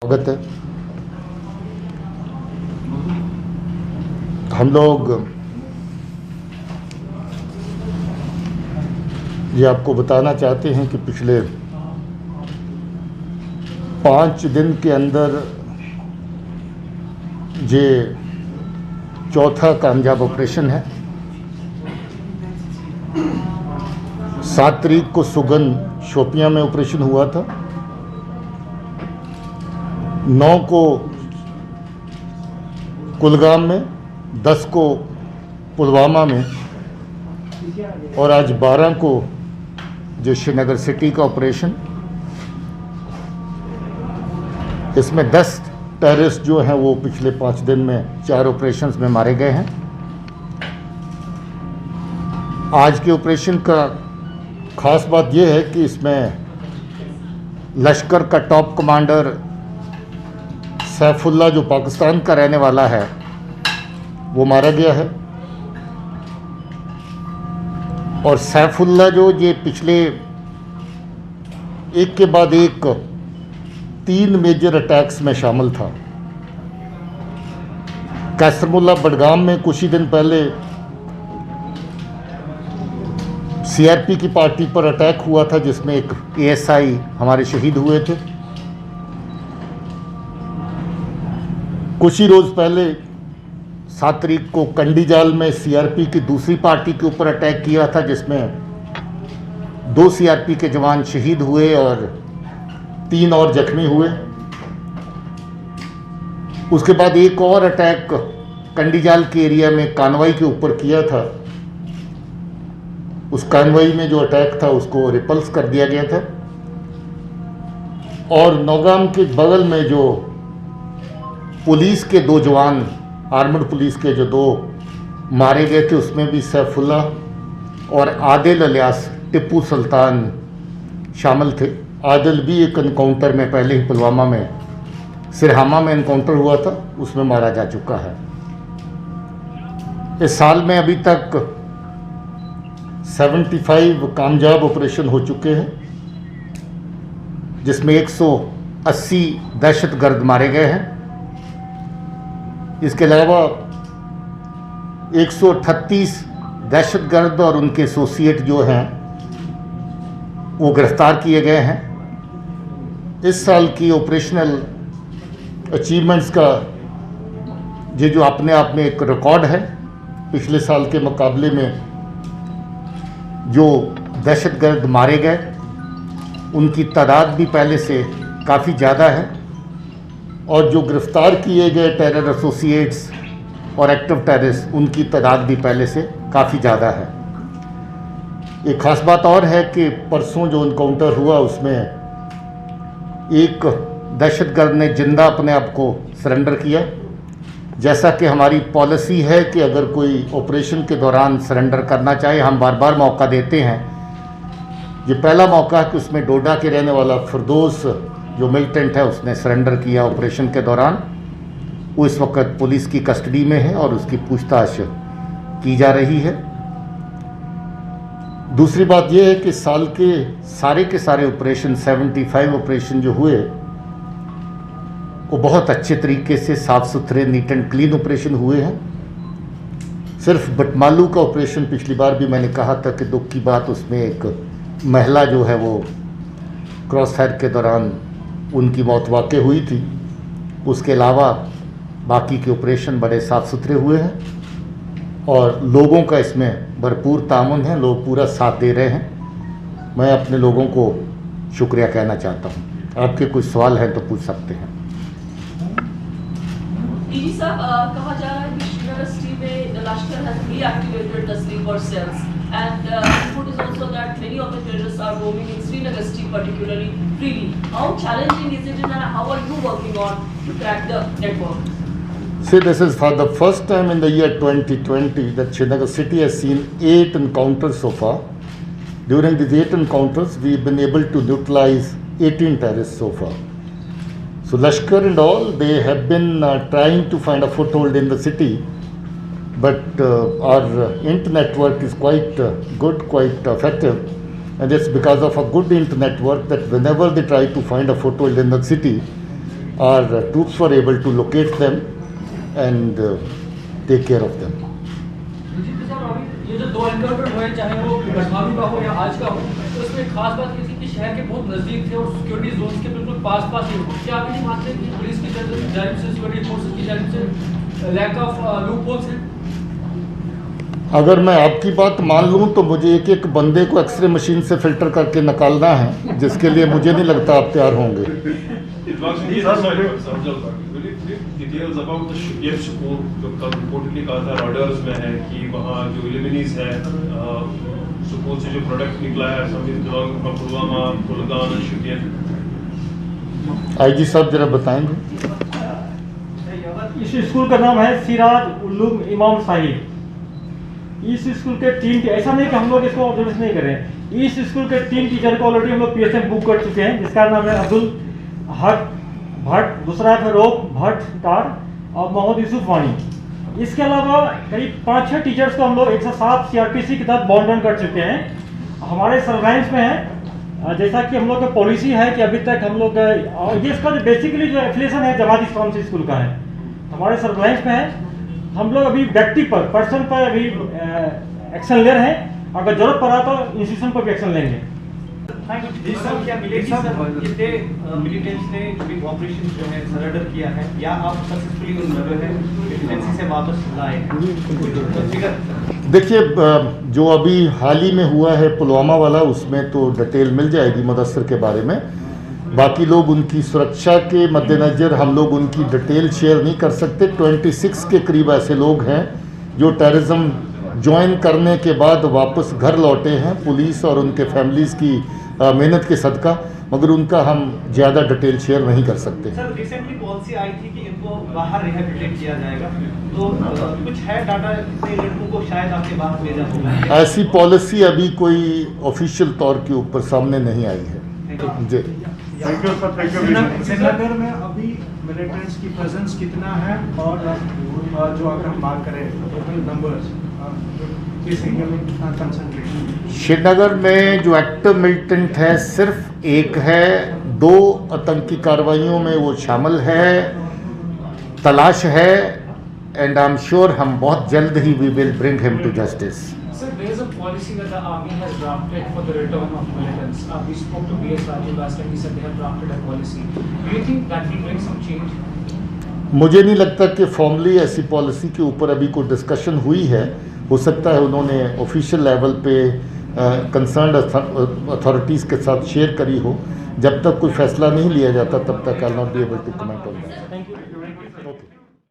स्वागत है। हम लोग ये आपको बताना चाहते हैं कि पिछले 5 दिन के अंदर ये चौथा कामयाब ऑपरेशन है। 7 तारीख को सुगन शोपियां में ऑपरेशन हुआ था, 9 को कुलगाम में, 10 को पुलवामा में और आज 12 को जो श्रीनगर सिटी का ऑपरेशन। इसमें 10 टेररिस्ट जो हैं वो पिछले 5 दिन में 4 ऑपरेशंस में मारे गए हैं। आज के ऑपरेशन का ख़ास बात यह है कि इसमें लश्कर का टॉप कमांडर सैफुल्ला जो पाकिस्तान का रहने वाला है वो मारा गया है। और सैफुल्ला जो ये पिछले एक के बाद एक 3 मेजर अटैक्स में शामिल था। कैसरमुल्ला बडगाम में कुछ ही दिन पहले सीआरपी की पार्टी पर अटैक हुआ था जिसमें एक एएसआई हमारे शहीद हुए थे। कुछ ही रोज़ पहले 7 तारीख को कंडीजाल में सीआरपी की दूसरी पार्टी के ऊपर अटैक किया था जिसमें 2 सीआरपी के जवान शहीद हुए और 3 और जख्मी हुए। उसके बाद एक और अटैक कंडीजाल के एरिया में कानवाई के ऊपर किया था। उस कानवाई में जो अटैक था उसको रिपल्स कर दिया गया था। और नौगाम के बगल में जो पुलिस के 2 जवान, आर्मड पुलिस के जो 2 मारे गए थे, उसमें भी सैफुल्ला और आदिल अलियास टिप्पू सुल्तान शामिल थे। आदिल भी एक एनकाउंटर में पहले ही पुलवामा में सिरहामा में एनकाउंटर हुआ था, उसमें मारा जा चुका है। इस साल में अभी तक 75 कामयाब ऑपरेशन हो चुके हैं जिसमें 180 दहशतगर्द मारे गए हैं। इसके अलावा 138 दहशतगर्द और उनके एसोसिएट जो हैं वो गिरफ्तार किए गए हैं। इस साल की ऑपरेशनल अचीवमेंट्स का ये जो अपने आप में एक रिकॉर्ड है। पिछले साल के मुकाबले में जो दहशतगर्द मारे गए उनकी तादाद भी पहले से काफ़ी ज़्यादा है और जो गिरफ्तार किए गए टेरर एसोसिएट्स और एक्टिव टेररिस्ट उनकी तादाद भी पहले से काफ़ी ज़्यादा है। एक ख़ास बात और है कि परसों जो इनकाउंटर हुआ उसमें एक दहशतगर्द ने जिंदा अपने आप को सरेंडर किया। जैसा कि हमारी पॉलिसी है कि अगर कोई ऑपरेशन के दौरान सरेंडर करना चाहे हम बार बार मौका देते हैं। ये पहला मौका है कि उसमें डोडा के रहने वाला फिरदौस जो मिलिटेंट है उसने सरेंडर किया ऑपरेशन के दौरान। वो इस वक्त पुलिस की कस्टडी में है और उसकी पूछताछ की जा रही है। दूसरी बात यह है कि साल के सारे ऑपरेशन 75 ऑपरेशन जो हुए वो बहुत अच्छे तरीके से साफ़ सुथरे नीट एंड क्लीन ऑपरेशन हुए हैं। सिर्फ बटमालू का ऑपरेशन पिछली बार भी मैंने कहा था कि दुख की बात उसमें एक महिला जो है वो क्रॉस फायर के दौरान उनकी मौत वाक़ हुई थी। उसके अलावा बाकी के ऑपरेशन बड़े साफ़ सुथरे हुए हैं और लोगों का इसमें भरपूर तामुन है, लोग पूरा साथ दे रहे हैं। मैं अपने लोगों को शुक्रिया कहना चाहता हूँ। आपके कुछ सवाल हैं तो पूछ सकते हैं। डीजी साहब, कहा जा रहा है कि श्रीनगर सिटी में लश्कर has reactivated the sleeper cells and report is also that many of the terrorists are roaming in Srinagar city particularly freely. How challenging is it and how are you working on to crack the network? See, this is for the first time in the year 2020 that Srinagar city has seen 8 encounters so far. During these 8 encounters, we've been able to neutralize 18 terrorists so far. So Lashkar and all, they have been trying to find a foothold in the city, but our internet network is quite good, quite effective, and it's because of a good internet network that whenever they try to find a foothold in the city, our troops were able to locate them and take care of them. ये जो 2 encounter हुए, चाहे वो गढ़वालू का हो या आज का हो, तो इसमें एक खास बात ये थी कि शहर के बहुत नज़दीक थे और सिक्योरिटी जोन्स के बिल्कुल पास ही हो। क्या आप ये मानते हैं कि पुलिस की जानिब से, सिक्योरिटी फोर्सेस की जानिब से लैक ऑफ लूप होल्स हैं? अगर मैं आपकी बात मान लूं तो मुझे एक एक बंदे को एक्सरे मशीन से फिल्टर करके निकालना है, जिसके लिए मुझे नहीं लगता आप तैयार होंगे। डिटेल्स अबाउट द स्कूल जो कल रिपोर्टली कहा था रॉडर्स में है कि वहाँ जो एलिमिनीज है स्कूल से जो प्रोडक्ट निकला है पुलवामा, कुलगाम, शुपियन। आईजी साहब जरा बताएंगे। इस स्कूल का नाम है सिराज उल्लूम इमाम साहिब। इस स्कूल के 3 ऐसा नहीं कि हम लोग इसको ऑब्जर्वेशन नहीं कर रहे हैं। इस स्कूल के 3 टीचर को ऑलरेडी हम लोग PSM बुक कर चुके हैं, जिसका नाम है अब्दुल हक भट्ट, दूसरा है रोक भट्ट टार और मोहम्मद यूसुफ वानी। इसके अलावा करीब 5-6 टीचर्स को हम लोग 107 CRPC के तहत बॉन्ड रन कर चुके हैं। हमारे सर्वेलेंस में है, जैसा कि हम लोग का पॉलिसी है कि अभी तक हम लोग ये इसका जो बेसिकली जो एफिलिएशन है जमात इस्लाम से स्कूल का है, हमारे सर्वेलेंस में है। हम लोग अभी व्यक्ति पर, पर्सन पर अभी एक्शन ले रहे हैं, अगर जरूरत पड़ा तो इंस्टीट्यूशन पर भी एक्शन लेंगे। जी सर, क्या मिलेगी सर कितने मिलिटेंट्स ने जो भी ऑपरेशन जो है सरेंडर किया है या आप सक्सेसफुली उन जो है मिलिटेंसी से वापस लाए हैं? देखिए, जो अभी हाल ही में हुआ है पुलवामा वाला, उसमें तो डिटेल मिल जाएगी मुदस्सर के बारे में। बाकी लोग उनकी सुरक्षा के मद्देनज़र हम लोग उनकी डिटेल शेयर नहीं कर सकते। 26 के करीब ऐसे लोग हैं जो टेररिज्म ज्वाइन करने के बाद वापस घर लौटे हैं, पुलिस और उनके फैमिलीज़ की मेहनत के सदका, मगर उनका हम ज़्यादा डिटेल शेयर नहीं कर सकते। सर, रिसेंटली पॉलिसी आई थी कि इनको बाहर रिहेबिलिटेट किया जाएगा, तो कुछ है डाटा कितने लड़कों को शायद आपके बाहर भेजा होगा? ऐसी पॉलिसी अभी कोई ऑफिशियल तौर के ऊपर सामने नहीं आई है जी। Thank you sir, thank you. Srinagar में अभी मिलिटेंट्स की प्रेजेंस कितना है और जो अगर हम बात करें टोटल नंबर्स इस एरिया में कितना कंसंट्रेशन? श्रीनगर में जो एक्टिव मिलिटेंट है सिर्फ एक है, 2 आतंकी कार्रवाइयों में वो शामिल है, तलाश है, एंड आई एम श्योर हम बहुत जल्द ही we will bring him to justice. Sir, there is a policy that the army has drafted for the return of militants. We spoke to BS Rajiv last time. He said they have drafted a policy. Do you think that will bring some change? मुझे नहीं लगता कि formally ऐसी policy के ऊपर अभी कोई discussion हुई है। हो सकता है उन्होंने ऑफिशियल लेवल पे कंसर्न्ड अथॉरिटीज़ के साथ शेयर करी हो। जब तक कोई फैसला नहीं लिया जाता तब तक I not be able to comment on that. Thank you. Okay.